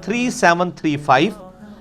3735।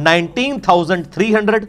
19,300,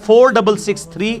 4663।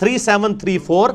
3734,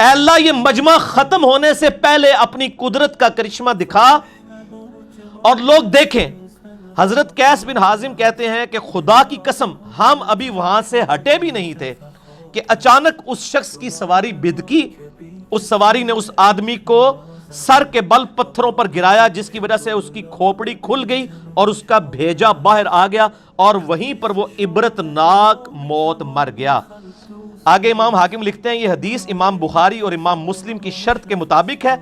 اے اللہ یہ مجمع ختم ہونے سے پہلے اپنی قدرت کا کرشمہ دکھا اور لوگ دیکھیں. حضرت قیس بن حازم کہتے ہیں کہ خدا کی قسم ہم ابھی وہاں سے ہٹے بھی نہیں تھے کہ اچانک اس شخص کی سواری بدکی. اس سواری نے اس آدمی کو سر کے بل پتھروں پر گرایا جس کی وجہ سے اس کی کھوپڑی کھل گئی اور اس کا بھیجا باہر آ گیا اور وہیں پر وہ عبرتناک موت مر گیا. آگے امام حاکم لکھتے ہیں یہ حدیث امام بخاری اور امام مسلم کی شرط کے مطابق ہے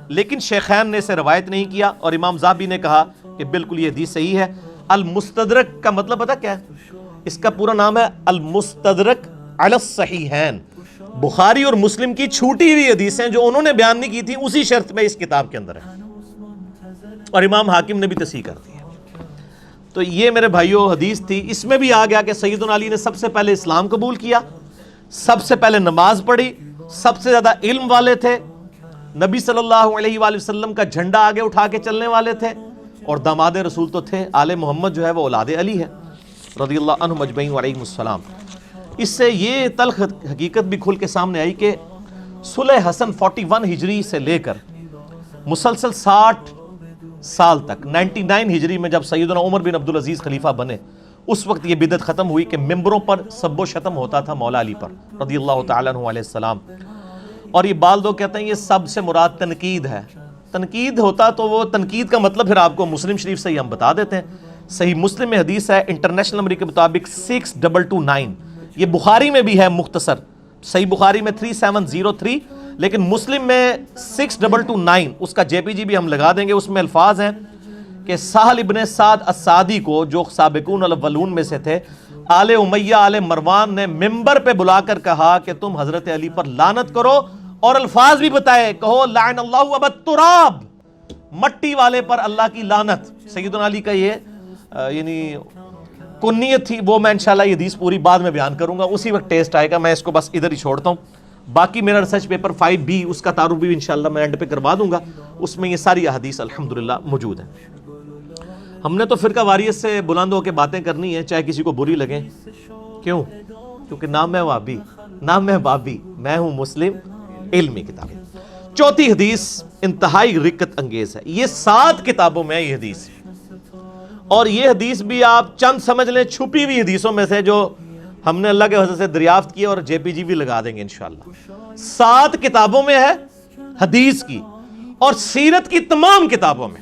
لیکن شیخین نے اسے روایت نہیں کیا اور امام ذہبی نے کہا کہ بالکل یہ حدیث صحیح ہے. المستدرک کا مطلب پتہ کیا ہے؟ اس کا پورا نام ہے المستدرک علی الصحیحین. بخاری اور مسلم کی چھوٹی ہوئی حدیثیں جو انہوں نے بیان نہیں کی تھی اسی شرط میں اس کتاب کے اندر ہے اور امام حاکم نے بھی تصحیح کر دی ہے. تو یہ میرے بھائیوں حدیث تھی. اس میں بھی آ گیا کہ سیدنا علی نے سب سے پہلے اسلام قبول کیا, سب سے پہلے نماز پڑھی, سب سے زیادہ علم والے تھے, نبی صلی اللہ علیہ وآلہ وسلم کا جھنڈا آگے اٹھا کے چلنے والے تھے اور داماد رسول تو تھے. آل محمد جو ہے وہ اولاد علی ہے رضی اللہ عنہ اجمعین وعلیہم السلام. اس سے یہ تلخ حقیقت بھی کھل کے سامنے آئی کہ صلح حسن 41 ہجری سے لے کر مسلسل 60 سال تک 99 ہجری میں جب سیدنا عمر بن عبدالعزیز خلیفہ بنے اس وقت یہ بدعت ختم ہوئی کہ ممبروں پر سب و شتم ہوتا تھا مولا علی پر رضی اللہ تعالیٰ عنہ علیہ السلام. اور یہ بعض لوگ کہتے ہیں یہ سب سے مراد تنقید ہے. تنقید ہوتا تو وہ تنقید کا مطلب پھر آپ کو مسلم شریف سے ہی ہم بتا دیتے ہیں. صحیح مسلم میں حدیث ہے انٹرنیشنل نمبر کے مطابق 6229. یہ بخاری میں بھی ہے مختصر, صحیح بخاری میں 3703 لیکن مسلم میں 6229. اس کا جے پی جی بھی ہم لگا دیں گے. اس میں الفاظ ہیں کہ سہل ابن سعد السعدی کو جو سابقون الاولون میں سے تھے آل امیہ آل مروان نے ممبر پہ بلا کر کہا کہ تم حضرت علی پر لعنت کرو اور الفاظ بھی بتائے, کہو لعن اللہ ابا التراب, مٹی والے پر اللہ کی لعنت. سیدنا علی کا یہ یعنی کنیت تھی, وہ میں انشاءاللہ یہ حدیث پوری بعد میں بیان کروں گا, اسی وقت ٹیسٹ آئے گا. میں اس کو بس ادھر ہی چھوڑتا ہوں. باقی میرا ریسرچ پیپر 5B اس کا تعارف بھی انشاءاللہ میں اینڈ پہ کروا دوں گا, اس میں یہ ساری احادیث الحمدللہ موجود ہیں. ہم نے تو فرقہ واریت سے بلند ہو کے باتیں کرنی ہیں چاہے کسی کو بری لگیں. کیوں؟ کیونکہ نام ہے وابی, نام ہے بابی, میں ہوں مسلم, علمی کتاب. چوتھی حدیث انتہائی رقت انگیز ہے. یہ 7 کتابوں میں یہ حدیث, اور یہ حدیث بھی آپ چند سمجھ لیں چھپی ہوئی حدیثوں میں سے جو ہم نے اللہ کے فضل سے دریافت کی اور جے پی جی بھی لگا دیں گے انشاءاللہ. 7 کتابوں میں ہے حدیث کی, اور سیرت کی تمام کتابوں میں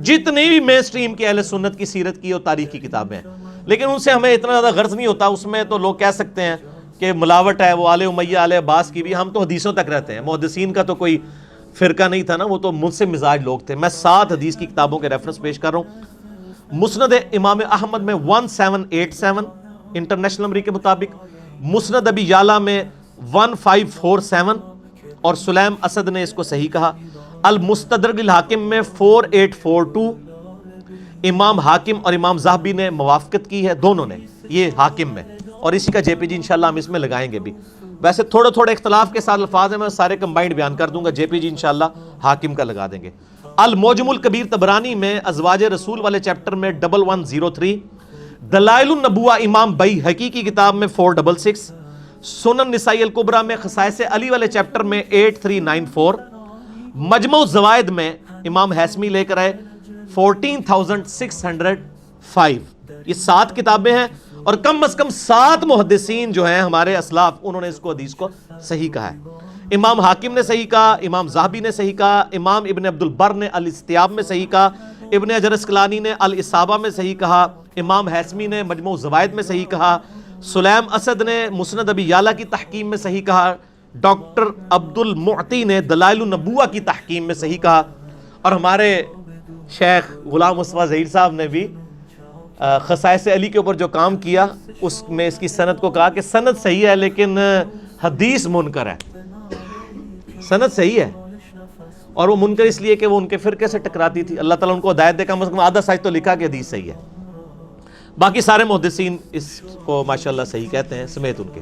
جتنی بھی مین سٹریم کی اہل سنت کی سیرت کی اور تاریخ کی کتابیں ہیں, لیکن ان سے ہمیں اتنا زیادہ غرض نہیں ہوتا. اس میں تو لوگ کہہ سکتے ہیں کہ ملاوٹ ہے, وہ آل امیہ آل عباس کی بھی. ہم تو حدیثوں تک رہتے ہیں, محدثین کا تو کوئی فرقہ نہیں تھا نا, وہ تو منصف مزاج لوگ تھے. میں 7 حدیث کی کتابوں کے ریفرنس پیش کر رہا ہوں. مسند امام احمد میں 1787 انٹرنیشنل نمبر کے مطابق, مسند ابی یعلا میں 1547 اور سلیم اسد نے اس کو صحیح کہا. المستدرک الحاکم میں 4842. امام حاکم اور امام ذہبی نے موافقت کی ہے, دونوں نے, یہ حاکم میں, اور اسی کا جے پی جی انشاءاللہ ہم اس میں لگائیں گے بھی. ویسے تھوڑے تھوڑے اختلاف کے ساتھ الفاظ ہیں, میں سارے کمبائنڈ بیان کر دوں گا. جے پی جی انشاءاللہ حاکم کا لگا دیں گے. المعجم الکبیر طبرانی میں ازواج رسول والے چیپٹر میں 1103. دلائل النبوہ امام بیہقی کی کتاب میں 466. سنن نسائی الکبریٰ میں خصائص علی والے چیپٹر میں 8394. مجمع الزوائد میں امام حیثمی لے کر آئے 14605. یہ 7 کتابیں ہیں, اور کم از کم 7 محدثین جو ہیں ہمارے اسلاف, انہوں نے اس کو حدیث کو صحیح کہا ہے. امام حاکم نے صحیح کہا, امام ذہبی نے صحیح کہا, امام ابن عبد البر نے الاستیاب میں صحیح کہا, ابن حجر اسقلانی نے الاصابہ میں صحیح کہا, امام حیثمی نے مجموع الزوائد میں صحیح کہا, سلیم اسد نے مسند ابی یعلا کی تحکیم میں صحیح کہا, ڈاکٹر عبد المعطی نے دلائل النبوہ کی تحکیم میں صحیح کہا, اور ہمارے شیخ غلام مصطفیٰ ظہیر صاحب نے بھی خصائص علی کے اوپر جو کام کیا اس میں اس کی سند کو کہا کہ سند صحیح ہے لیکن حدیث منکر ہے. سند صحیح ہے اور وہ منکر اس لیے کہ وہ ان کے فرقے سے ٹکراتی تھی. اللہ تعالیٰ ان کو ہدایت دے, کم از کم آدھا سائز تو لکھا کہ حدیث صحیح ہے. باقی سارے محدثین اس کو ماشاءاللہ صحیح کہتے ہیں سمیت ان کے.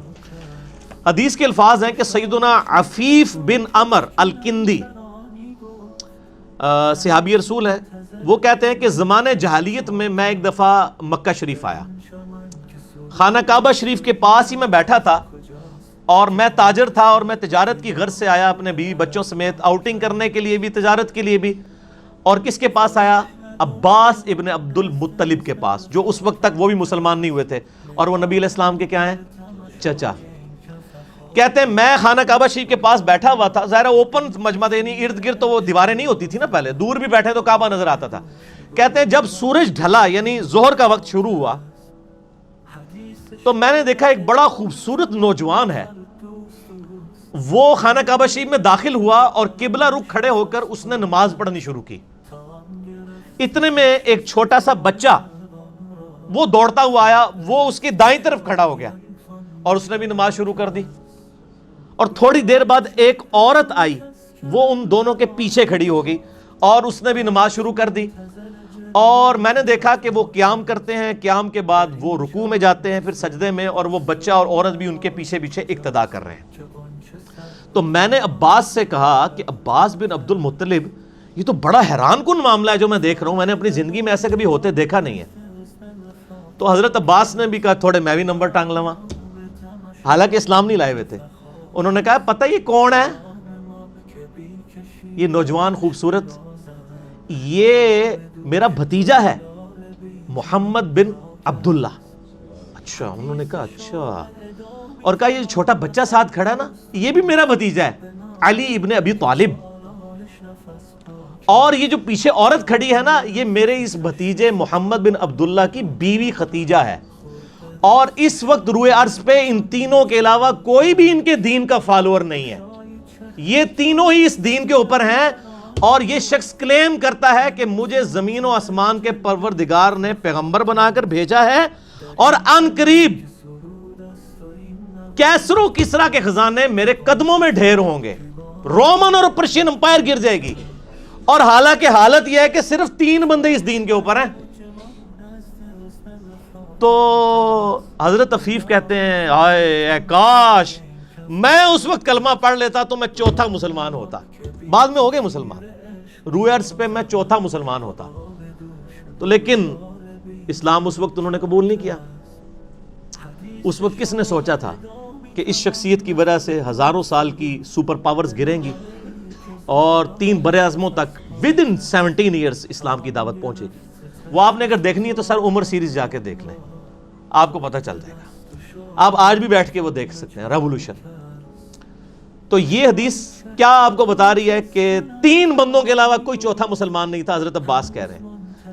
حدیث کے الفاظ ہیں کہ سیدنا عفیف بن عمر الکندی صحابی رسول ہے, وہ کہتے ہیں کہ زمانے جہالیت میں ایک دفعہ مکہ شریف آیا, خانہ کعبہ شریف کے پاس ہی میں بیٹھا تھا, اور میں تاجر تھا اور میں تجارت کی غرض سے آیا اپنے بیوی بچوں سمیت آؤٹنگ کرنے کے لیے بھی تجارت کے لیے بھی. اور کس کے پاس آیا؟ عباس ابن عبد المطلب کے پاس, جو اس وقت تک وہ بھی مسلمان نہیں ہوئے تھے اور وہ نبی علیہ السلام کے کیا ہیں؟ چچا. کہتے ہیں میں خانہ کعبہ شریف کے پاس بیٹھا ہوا تھا, ظاہر اوپن مجمع تھا, یعنی ارد گرد تو وہ دیواریں نہیں ہوتی تھی نا پہلے, دور بھی بیٹھے تو کعبہ نظر آتا تھا. کہتے ہیں جب سورج ڈھلا یعنی ظہر کا وقت شروع ہوا تو میں نے دیکھا ایک بڑا خوبصورت نوجوان ہے, وہ خانہ کعبہ شریف میں داخل ہوا اور قبلہ رخ کھڑے ہو کر اس نے نماز پڑھنی شروع کی. اتنے میں ایک چھوٹا سا بچہ وہ دوڑتا ہوا آیا, وہ اس کی دائیں طرف کھڑا ہو گیا اور اس نے بھی نماز شروع کر دی. اور تھوڑی دیر بعد ایک عورت آئی, وہ ان دونوں کے پیچھے کھڑی ہو گئی اور اس نے بھی نماز شروع کر دی. اور میں نے دیکھا کہ وہ قیام کرتے ہیں, قیام کے بعد وہ رکوع میں جاتے ہیں, پھر سجدے میں, اور وہ بچہ اور عورت بھی ان کے پیچھے پیچھے اقتدا کر رہے ہیں. تو میں نے عباس سے کہا کہ عباس بن عبد المطلب, یہ تو بڑا حیران کن معاملہ ہے جو میں دیکھ رہا ہوں, میں نے اپنی زندگی میں ایسے کبھی ہوتے دیکھا نہیں ہے. تو حضرت عباس نے بھی کہا تھوڑے میں بھی نمبر ٹانگ لواں, حالانکہ اسلام نہیں لائے ہوئے تھے. انہوں نے کہا پتہ یہ کون ہے؟ یہ نوجوان خوبصورت, یہ میرا بھتیجا ہے محمد بن عبداللہ. اچھا, انہوں نے کہا اچھا, اور کہا یہ چھوٹا بچہ ساتھ کھڑا ہے نا, یہ بھی میرا بھتیجا ہے علی ابن ابی طالب, اور یہ جو پیچھے عورت کھڑی ہے نا, یہ میرے اس بھتیجے محمد بن عبداللہ کی بیوی ختیجہ ہے. اور اس وقت روئے عرض پہ ان تینوں کے علاوہ کوئی بھی ان کے دین کا فالوور نہیں ہے, یہ تینوں ہی اس دین کے اوپر ہیں. اور یہ شخص کلیم کرتا ہے کہ مجھے زمین و آسمان کے پروردگار نے پیغمبر بنا کر بھیجا ہے, اور ان قریب کیسر و کسرا کے خزانے میرے قدموں میں ڈھیر ہوں گے, رومن اور پرشین امپائر گر جائے گی. اور حالانکہ حالت یہ ہے کہ صرف 3 بندے اس دین کے اوپر ہیں. تو حضرت عفیف کہتے ہیں اے کاش میں اس وقت کلمہ پڑھ لیتا تو میں چوتھا مسلمان ہوتا. بعد میں ہو گئے مسلمان, روئے عرض پہ میں چوتھا مسلمان ہوتا. تو لیکن اسلام اس وقت انہوں نے قبول نہیں کیا. اس وقت کس نے سوچا تھا کہ اس شخصیت کی وجہ سے ہزاروں سال کی سپر پاورز گریں گی اور 3 برے اعظموں تک ودن 17 ایئرز اسلام کی دعوت پہنچے گی. وہ آپ نے اگر دیکھنی ہے تو سر عمر سیریز جا کے دیکھ لیں, آپ کو پتہ چل جائے گا. آپ آج بھی بیٹھ کے وہ دیکھ سکتے ہیں, ریولوشن. تو یہ حدیث کیا آپ کو بتا رہی ہے کہ 3 بندوں کے علاوہ کوئی چوتھا مسلمان نہیں تھا. حضرت عباس کہہ رہے ہیں,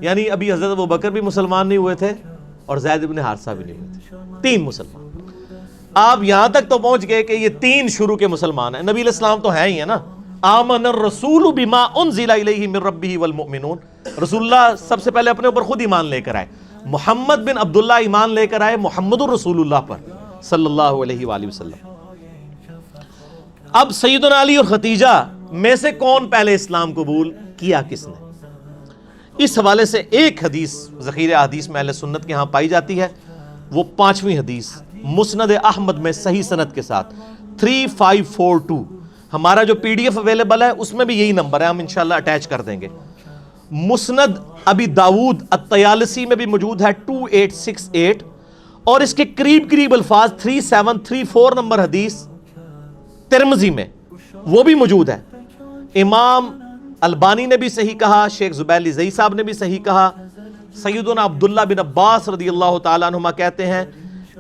یعنی ابھی حضرت ابوبکر بھی مسلمان نہیں ہوئے تھے اور زید بن حارثہ بھی نہیں ہوئے تھے, 3 مسلمان. آپ یہاں تک تو پہنچ گئے کہ یہ 3 شروع کے مسلمان ہیں. نبی علیہ السلام تو ہے ہی ہے نا, آمن الرسول بما انزل الیہ من ربہ والمؤمنون. رسول اللہ سب سے پہلے اپنے اوپر خود ایمان لے کر آئے. محمد بن عبداللہ ایمان لے کر آئے محمد الرسول اللہ پر صلی اللہ علیہ وآلہ وسلم. اب سیدنا علی اور ختیجہ میں سے کون پہلے اسلام قبول کیا, کس نے؟ اس حوالے سے ایک حدیث ذخیرہ حدیث میں اہل سنت کے ہاں پائی جاتی ہے, وہ 5ویں حدیث مسند احمد میں صحیح سند کے ساتھ 3542. ہمارا جو PDF اویلیبل ہے اس میں بھی یہی نمبر ہے, ہم انشاءاللہ اٹیچ کر دیں گے. مسند ابی داود الطیالسی میں بھی موجود ہے 2868, اور اس کے قریب الفاظ 3734 نمبر حدیث ترمذی میں وہ بھی موجود ہے. امام البانی نے بھی صحیح کہا, شیخ زبیر زئی صاحب نے بھی صحیح کہا. سیدنا عبداللہ بن عباس رضی اللہ تعالیٰ عنہما کہتے ہیں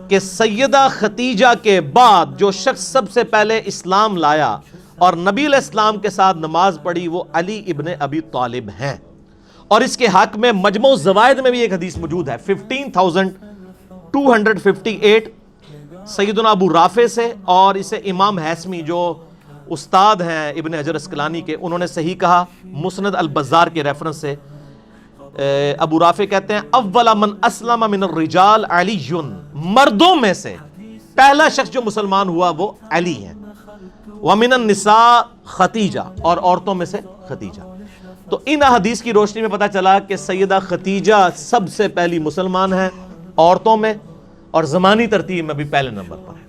کہ سیدہ ختیجہ کے بعد جو شخص سب سے پہلے اسلام لایا اور نبی علیہ السلام کے ساتھ نماز پڑھی وہ علی ابن ابی طالب ہیں. اور اس کے حق میں مجموع زوائد میں بھی ایک حدیث موجود ہے 15258 سیدنا ابو رافع سے, اور اسے امام حیثمی جو استاد ہیں ابن حجر اسقلانی کے, انہوں نے صحیح کہا مسند البزار کے ریفرنس سے. ابو رافع کہتے ہیں اول من اسلم من الرجال علی, مردوں میں سے پہلا شخص جو مسلمان ہوا وہ علی ہیں. ومن النساء ختیجہ, اور عورتوں میں سے ختیجہ. تو ان حدیث کی روشنی میں پتہ چلا کہ سیدہ ختیجہ سب سے پہلی مسلمان ہیں عورتوں میں, اور زمانی ترتیب میں بھی پہلے نمبر پر ہے.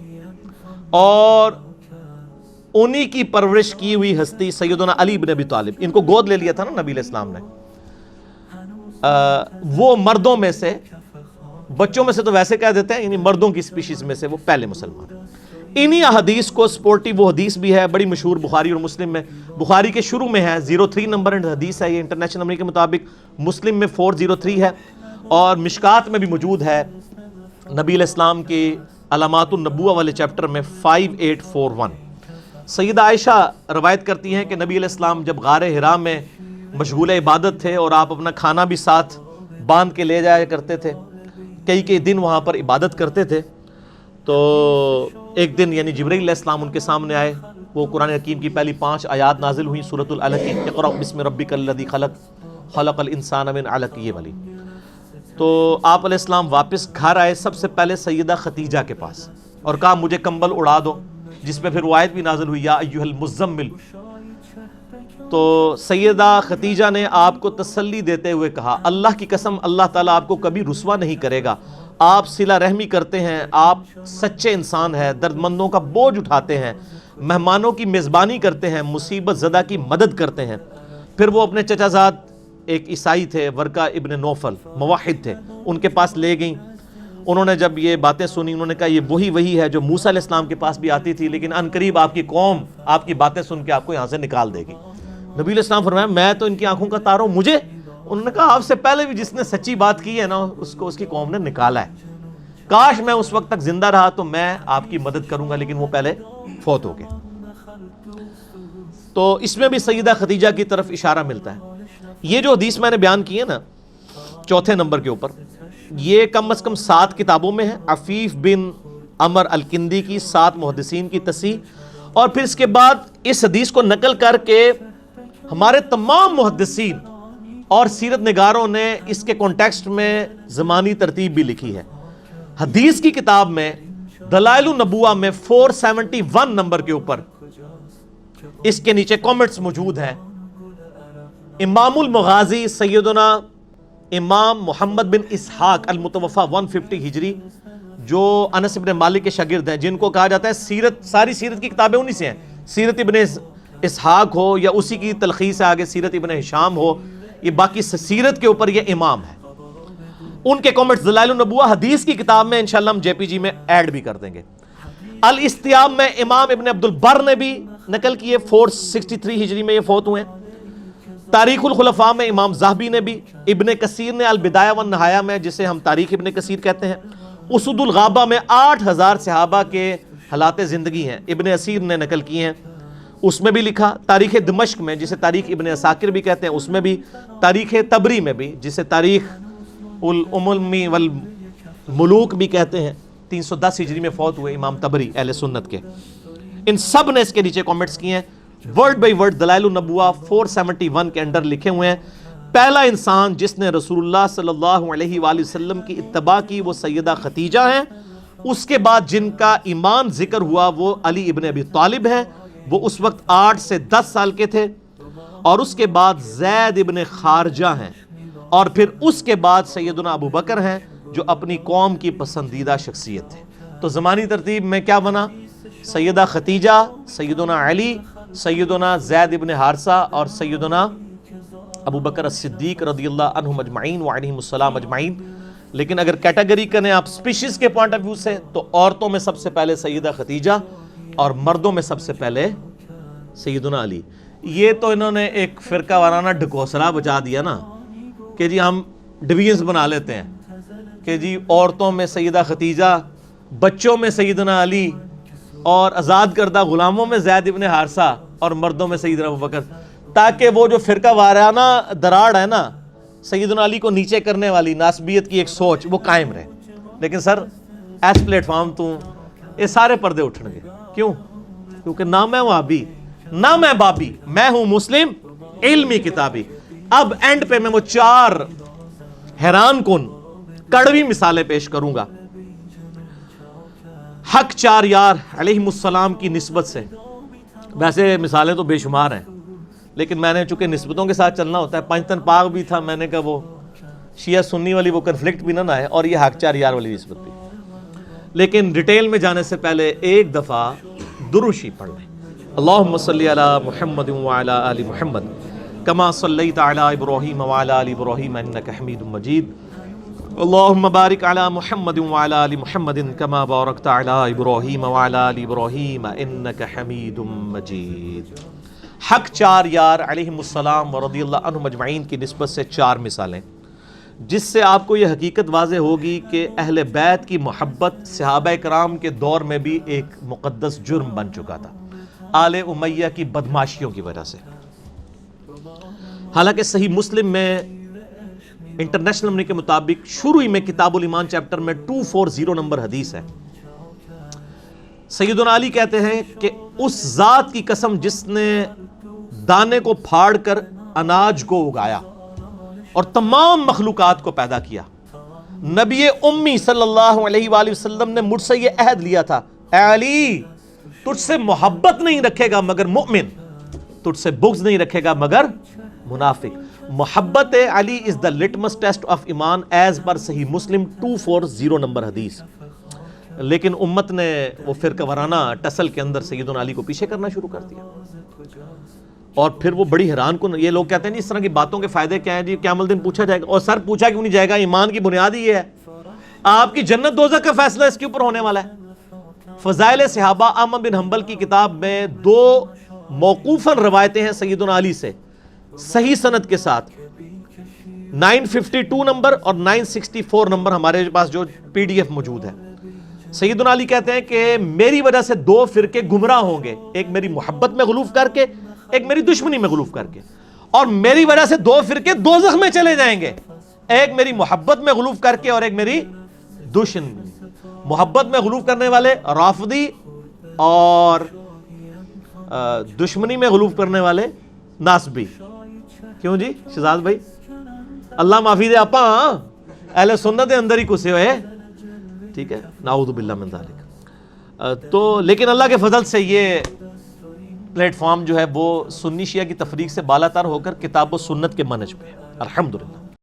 اور انہی کی پرورش کی ہوئی ہستی سیدنا علی بن ابی طالب, ان کو گود لے لیا تھا نا نبی علیہ السلام نے, وہ مردوں میں سے, بچوں میں سے تو ویسے کہہ دیتے ہیں, یعنی مردوں کی سپیشیز میں سے وہ پہلے مسلمان. انہی احادیث کو سپورٹی وہ حدیث بھی ہے بڑی مشہور بخاری اور مسلم میں. بخاری کے شروع میں ہے 03 نمبر حدیث ہے یہ انٹرنیشنل نمبر کے مطابق, مسلم میں 403 ہے, اور مشکات میں بھی موجود ہے نبی علیہ السلام کے علامات النبوہ والے چیپٹر میں 5841. سیدہ عائشہ روایت کرتی ہیں کہ نبی علیہ السلام جب غار حرا میں مشغول عبادت تھے اور آپ اپنا کھانا بھی ساتھ باندھ کے لے جایا کرتے تھے, کئی دن وہاں پر عبادت کرتے تھے, تو ایک دن یعنی جبرائیل علیہ السلام ان کے سامنے آئے. وہ قرآن حکیم کی پہلی 5 آیات نازل ہوئی سورۃ العلق کی, اقرأ بسم ربک الذی خلق خلق الانسان من علق, یہ والی. تو آپ علیہ السلام واپس گھر آئے سب سے پہلے سیدہ ختیجہ کے پاس اور کہا مجھے کمبل اڑا دو, جس پہ پھر وہ آیت بھی نازل ہوئی یا ایھا المزمل. تو سیدہ ختیجہ نے آپ کو تسلی دیتے ہوئے کہا اللہ کی قسم اللہ تعالیٰ آپ کو کبھی رسوا نہیں کرے گا, آپ صلہ رحمی کرتے ہیں, آپ سچے انسان ہیں, درد مندوں کا بوجھ اٹھاتے ہیں, مہمانوں کی میزبانی کرتے ہیں, مصیبت زدہ کی مدد کرتے ہیں. پھر وہ اپنے چچا زاد ایک عیسائی تھے ورقہ ابن نوفل, موحد تھے, ان کے پاس لے گئیں. انہوں نے جب یہ باتیں سنی انہوں نے کہا یہ وہی ہے جو موسیٰ علیہ السلام کے پاس بھی آتی تھی, لیکن ان قریب آپ کی قوم آپ کی باتیں سن کے آپ کو یہاں سے نکال دے گی. نبی علیہ السلام فرمایا میں تو ان کی آنکھوں کا تاروں, مجھے. انہوں نے کہا آپ سے پہلے بھی جس نے سچی بات کی ہے نا اس کو اس کی قوم نے نکالا ہے, کاش میں اس وقت تک زندہ رہا تو میں آپ کی مدد کروں گا, لیکن وہ پہلے فوت ہو گئے. تو اس میں بھی سیدہ ختیجہ کی طرف اشارہ ملتا ہے. یہ جو حدیث میں نے بیان کی ہے نا 4 نمبر کے اوپر, یہ کم از کم 7 کتابوں میں ہے. عفیف بن عمر الکندی کی 7 محدثین کی تصحیح, اور پھر اس کے بعد اس حدیث کو نقل کر کے ہمارے تمام محدثین اور سیرت نگاروں نے اس کے کانٹیکسٹ میں زمانی ترتیب بھی لکھی ہے. حدیث کی کتاب میں دلائل النبوہ میں 471 نمبر کے اوپر اس کے نیچے کامنٹس موجود ہیں. امام المغازی سیدنا امام محمد بن اسحاق المتوفا 150 ہجری, جو انس بن مالک کے شاگرد ہیں, جن کو کہا جاتا ہے سیرت, ساری سیرت کی کتابیں انہی سے ہیں, سیرت ابن اسحاق ہو یا اسی کی تلخیص ہے آگے سیرت ابن ہشام ہو, یہ باقی سیرت کے اوپر یہ امام ہے. ان کے کامنٹس دلائل النبوہ حدیث کی کتاب میں انشاءاللہ ہم JPG میں ایڈ بھی کر دیں گے. الاستیاب میں امام ابن عبد البر نے بھی نقل کیے, 463 ہجری میں یہ فوت ہوئے. تاریخ الخلفاء میں امام ذہبی نے بھی, ابن کثیر نے البدایہ والنہایہ میں جسے ہم تاریخ ابن کثیر کہتے ہیں, اسد الغابہ میں 8000 صحابہ کے حالات زندگی ہیں, ابن اسیر نے نقل کیے ہیں, اس میں بھی لکھا. تاریخ دمشق میں جسے تاریخ ابن عساکر بھی کہتے ہیں اس میں بھی, تاریخ تبری میں بھی جسے تاریخ الاممی والملوک بھی کہتے ہیں, 310 ہجری میں فوت ہوئے امام تبری اہل سنت کے. ان سب نے اس کے نیچے کامنٹس کیے ہیں, ورڈ بائی ورڈ دلائل النبوہ 471 کے انڈر لکھے ہوئے ہیں. پہلا انسان جس نے رسول اللہ صلی اللہ علیہ وآلہ وسلم کی اتباع کی وہ سیدہ ختیجہ ہیں. اس کے بعد جن کا ایمان ذکر ہوا وہ علی ابن ابی طالب ہیں, وہ اس وقت 8 سے 10 سال کے تھے, اور اس کے بعد زید ابن خارجہ ہیں, اور پھر اس کے بعد سیدنا ابو بکر ہیں جو اپنی قوم کی پسندیدہ شخصیت ہے. تو زمانی ترتیب میں کیا بنا؟ سیدہ ختیجہ, سیدنا علی, سیدنا زید ابن حارثہ اور سیدنا ابو بکر الصدیق رضی اللہ عنہم اجمعین وعلیہم السلام اجمعین. لیکن اگر کیٹیگری کریں آپ سپیشیز کے پوائنٹ آف ویو سے تو عورتوں میں سب سے پہلے سیدہ ختیجہ اور مردوں میں سب سے پہلے سیدنا علی. یہ تو انہوں نے ایک فرقہ وارانہ ڈھکوسلا بچا دیا نا کہ جی ہم ڈویژنز بنا لیتے ہیں کہ جی عورتوں میں سیدہ ختیجہ, بچوں میں سیدنا علی, اور آزاد کردہ غلاموں میں زید ابن حارثہ, اور مردوں میں سیدنا ابو بکر, تاکہ وہ جو فرقہ وارانہ دراڑ ہے نا سیدنا علی کو نیچے کرنے والی ناسبیت کی ایک سوچ وہ قائم رہے. لیکن سر ایس پلیٹ فارم تو یہ سارے پردے اٹھن گے. کیوں؟ کیونکہ نہ میں وہابی نہ میں بابی, میں ہوں مسلم علمی کتابی. اب اینڈ پہ میں وہ 4 حیران کن کڑوی مثالیں پیش کروں گا حق 4 یار علیہم السلام کی نسبت سے. ویسے مثالیں تو بے شمار ہیں, لیکن میں نے چونکہ نسبتوں کے ساتھ چلنا ہوتا ہے, پنجتن پاک بھی تھا, میں نے کہا وہ شیعہ سنی والی وہ کنفلکٹ بھی نہ آئے, اور یہ حق 4 یار والی نسبت بھی. لیکن ڈیٹیل میں جانے سے پہلے ایک دفعہ درود شریف پڑھ لیں. اللہم صلی علی محمد وعلی آل محمد کما صلیت علی ابراہیم وعلی آل ابراہیم انک حمید مجید. اللہم بارک علی محمد وعلی آل محمد کما بارکت علی ابراہیم وعلی آل ابراہیم انک حمید مجید۔ حق چار یار علیہم السلام ورضی اللہ عنہم اجمعین کی نسبت سے چار مثالیں، جس سے آپ کو یہ حقیقت واضح ہوگی کہ اہل بیت کی محبت صحابہ کرام کے دور میں بھی ایک مقدس جرم بن چکا تھا، آل امیہ کی بدماشیوں کی وجہ سے۔ حالانکہ صحیح مسلم میں انٹرنیشنل نمبر کے مطابق شروع میں کتاب الایمان چیپٹر میں 240 نمبر حدیث ہے۔ سیدنا علی کہتے ہیں کہ اس ذات کی قسم جس نے دانے کو پھاڑ کر اناج کو اگایا اور تمام مخلوقات کو پیدا کیا، نبی امی صلی اللہ علیہ وآلہ وسلم نے مجھ سے یہ عہد لیا تھا، اے علی تجھ سے محبت نہیں رکھے گا مگر مومن، تجھ سے بغض نہیں رکھے گا مگر منافق۔ محبت علی از دا لٹمس ٹیسٹ آف ایمان ایز پر صحیح مسلم 240 نمبر حدیث۔ لیکن امت نے وہ فرقہ وارانہ ٹسل کے اندر سیدنا علی کو پیچھے کرنا شروع کر دیا، اور پھر وہ بڑی حیران کن، یہ لوگ کہتے ہیں اس طرح کی باتوں کے فائدے کیا ہیں جی، قیامت الدین پوچھا جائے گا، اور سر پوچھا کیوں نہیں جائے گا؟ ایمان کی بنیاد ہی یہ ہے، آپ کی جنت دوزخ کا فیصلہ اس کے اوپر ہونے والا ہے۔ فضائل صحابہ احمد بن حنبل کی کتاب میں 2 موقوفاً روایتیں ہیں سیدنا علی سے صحیح سند کے ساتھ، 952 نمبر اور 964 نمبر ہمارے پاس جو PDF موجود ہے۔ سیدنا علی کہتے ہیں کہ میری وجہ سے 2 فرقے گمراہ ہوں گے، ایک میری محبت میں غلوف کر کے، ایک میری دشمنی میں غلوف کر کے، اور میری وجہ سے 2 فرقے دوزخ میں چلے جائیں گے، ایک میری محبت میں غلوف کر کے اور ایک میری دشمنی۔ محبت میں غلوف کرنے والے رافضی اور دشمنی میں غلوف کرنے والے ناسبی۔ کیوں جی شہزاد بھائی؟ اللہ معافی دے آپا اہل سنت دے اندر ہی کسے ہوئے، ٹھیک ہے، نعوذ باللہ من ذالک۔ تو لیکن اللہ کے فضل سے یہ پلیٹ فارم جو ہے وہ سنی شیعہ کی تفریق سے بالا تر ہو کر کتاب و سنت کے منہج پہ ہے، الحمدللہ۔